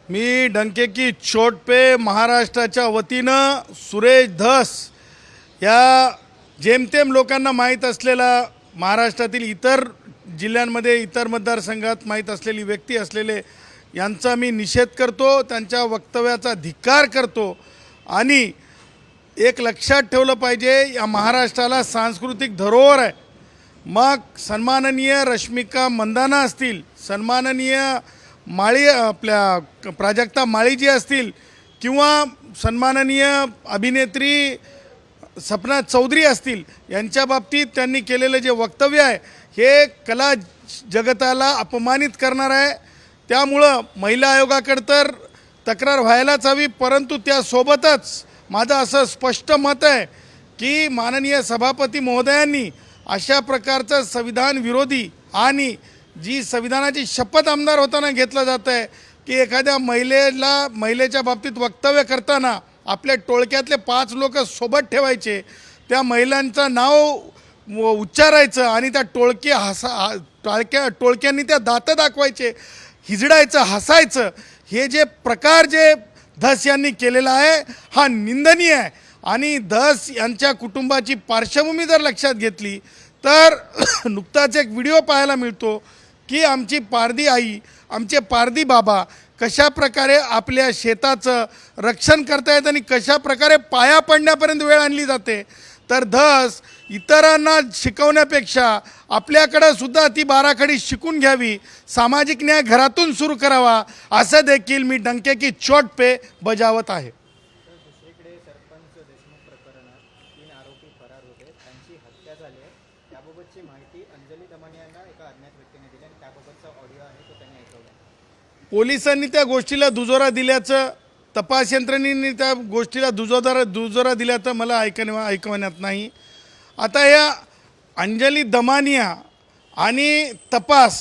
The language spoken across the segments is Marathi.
मी डंके की चोट पे महाराष्ट्राच्या वतीनं सुरेश धस या जेमतेम लोकांना माहीत असलेला महाराष्ट्रातील इतर जिल्ह्यांमध्ये इतर मतदारसंघात माहीत असलेली व्यक्ती असलेले यांचा मी निषेध करतो, त्यांच्या वक्तव्याचा धिक्कार करतो। आणि एक लक्षात ठेवलं पाहिजे, या महाराष्ट्राला सांस्कृतिक धरोहर आहे। मग सन्माननीय रश्मिका मंदाना असतील, सन्माननीय माळी आपल्या प्राजक्ता माळीजी असतील, किंवा सन्माननीय अभिनेत्री सपना चौधरी असतील, यांच्या बाबतीत त्यांनी केलेले जे वक्तव्य आहे हे कला जगताला अपमानित करणार आहे। त्यामुळं महिला आयोगाकडे तर तक्रार व्हायलाच हवी, परंतु त्यासोबतच माझं असं स्पष्ट मत आहे की माननीय सभापती महोदयांनी अशा प्रकारचं संविधान विरोधी आणि जी संविधानाची शपथ आमदार होताना घेतलं जातं आहे की एखाद्या महिलेच्या बाबतीत वक्तव्य करताना आपल्या टोळक्यातले 5 लोक सोबत ठेवायचे, त्या महिलांचं नाव उच्चारायचं आणि त्या टोळक्यांनी त्या दातं दाखवायचे, हिजडायचं, हसायचं, हे जे प्रकार जे धस यांनी केलेला आहे हा निंदनीय आहे। आणि धस यांच्या कुटुंबाची पार्श्वभूमी जर लक्षात घेतली तर नुकताच एक व्हिडिओ पाहायला मिळतो की आमची पारधी आई, आमचे पारधी बाबा कशा प्रकारे आपल्या शेताचं रक्षण करतायत आणि कशा प्रकारे पाया पडण्यापर्यंत वेळ आणली जाते। तर धस इतरांना शिकवण्यापेक्षा आपल्याकडं सुद्धा ती बाराखडी शिकून घ्यावी, सामाजिक न्याय घरातून सुरू करावा, असं देखील मी डंके की चोट पे बजावत आहे। दुसरीकडे सरपंच देशमुख प्रकरणात 3 आरोपी फरार होते, त्यांची हत्या झाली आहे। त्याबाबतची माहिती अंजली दमानी यांना एका अज्ञात व्यक्तीने दिली आणि त्याबाबतचा ऑडिओ आहे तो त्यांनी ऐकवला। पोलिसांनी त्या गोष्टीला दुजोरा दिल्याचं, तपास यंत्रणेने त्या गोष्टीला दुजोरा दिल्याचं मला ऐकवण्यात नाही। आता या अंजली दमानिया आणि तपास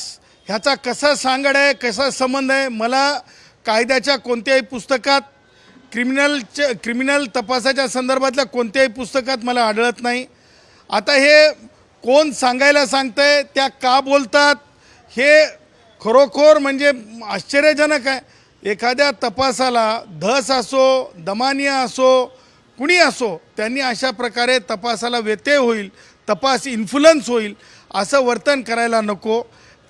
ह्याचा कसा सांगड आहे, कसा संबंध आहे, मला कायद्याच्या कोणत्याही पुस्तकात क्रिमिनल तपासाच्या संदर्भातल्या कोणत्याही पुस्तकात मला आढळत नाही। आता हे कोण सांगायला सांगतंय, त्या का बोलतात, हे खरोखर म्हणजे आश्चर्यजनक आहे। एखाद्या तपासाला धस असो, दमानिया असो, कुणी असो, त्यांनी अशा प्रकारे तपासाला व्यत्यय होईल, तपास इन्फ्लुअन्स होईल असं वर्तन करायला नको।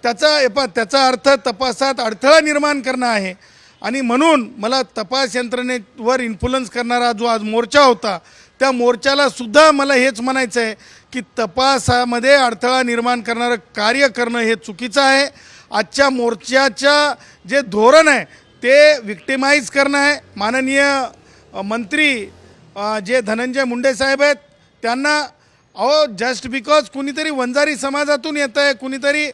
त्याचा अर्थ तपासात अडथळा निर्माण करणं आहे। आणि म्हणून मला तपास यंत्रणेवर इन्फ्लुअन्स करणारा जो आज मोर्चा होता, त्या मोर्चाला सुद्धा मला हेच म्हणायचं आहे की तपासामध्ये अडथळा निर्माण करणारं कार्य करणं हे चुकीचं आहे। आजच्या मोर्चाच्या जे धोरण आहे ते विक्टिमाइज करणं आहे। माननीय मंत्री जे धनंजय मुंडे साहेब आहेत, त्यांना जस्ट बिकॉज कुणीतरी वंजारी समाजातून येतं आहे, कुणीतरी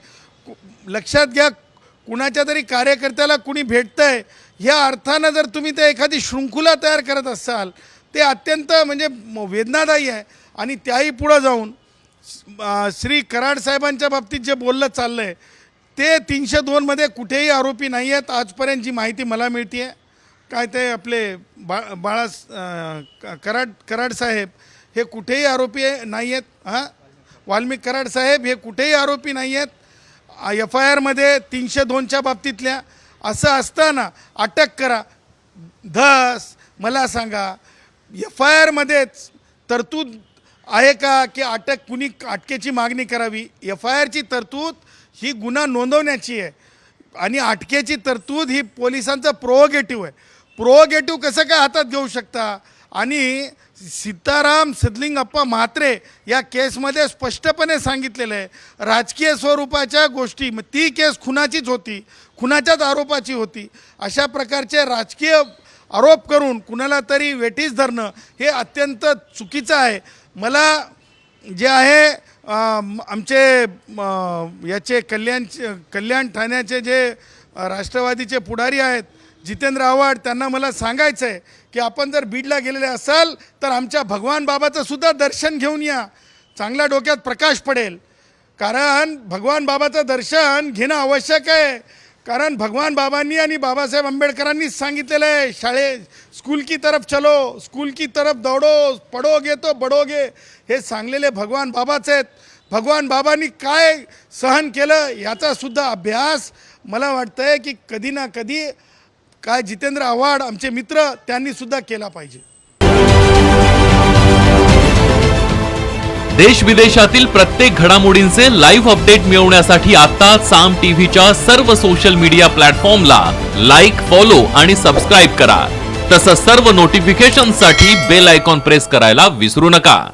लक्षात घ्या, कुणाच्या तरी कार्यकर्त्याला कुणी भेटतं आहे, ह्या अर्थानं जर तुम्ही ते एखादी शृंखला तयार करत असाल ते अत्यंत म्हणजे वेदनादायी आहे। आणि त्याही पुढं जाऊन श्री कराड साहेबांच्या बाबतीत जे बोललं चाललं आहे ते 302 मध्ये कुठेही आरोपी नाही आहेत आजपर्यंत, जी माहिती मला मिळते आहे। काय ते आपले कराड साहेब हे कुठेही आरोपी नाही आहेत, हां, वाल्मिक कराड साहेब हे कुठेही आरोपी नाही आहेत FIR-मध्ये 302च्या बाबतीतल्या। असं असताना अटक करा। धस मला सांगा, FIR-मध्येच तरतूद आहे का की अटकेची मागणी करावी? FIR-ची तरतूद ही गुन्हा नोंदवण्याची आहे आणि अटकेची तरतूद ही पोलिसांचं प्रोगेटिव्ह आहे। प्रोगेटिव्ह कसं काय हातात घेऊ शकता? आणि सीताराम सिद्धलिंगप्पा म्हात्रे या केसमध्ये स्पष्टपणे सांगितलेलं आहे, राजकीय स्वरूपाच्या गोष्टी, ती केस खुनाचीच होती, खुनाच्याच आरोपाची होती। अशा प्रकारचे राजकीय आरोप करून कुणाला तरी वेठीस धरणं हे अत्यंत चुकीचं आहे। मला जे आहे आमचे याचे कल्याण ठाण्याचे जे राष्ट्रवादीचे पुढारी आहेत जितेंद्र आव्हाड, त्यांना मला सांगायचं आहे की आपण जर बीडला गेलेले असाल तर आमच्या भगवान बाबाचं सुद्धा दर्शन घेऊन या, चांगल्या डोक्यात प्रकाश पडेल। कारण भगवान बाबाचं दर्शन घेणं आवश्यक आहे, कारण भगवान बाबांनी आणि बाबासाहेब आंबेडकरांनीच सांगितलेलं आहे, स्कूल की तरफ चलो, स्कूल की तरफ दौड़ो, पढ़ोगे तो बढ़ोगे, हे सांगलेले भगवान बाबाच आहेत। भगवान बाबांनी काय सहन केलं याचा सुद्धा अभ्यास मला वाटतं आहे की कधी ना कधी काय जितेंद्र आव्हाड आमचे मित्र त्यांनी सुद्धा केला पाहिजे. देश विदेशातील प्रत्येक घडामोडींचे लाईव्ह अपडेट मिळवण्यासाठी आता साम टीव्हीच्या सर्व सोशल मीडिया प्लॅटफॉर्मला लाईक, फॉलो आणि सबस्क्राईब करा. तसंच सर्व नोटिफिकेशनसाठी बेल आयकॉन प्रेस करायला विसरू नका.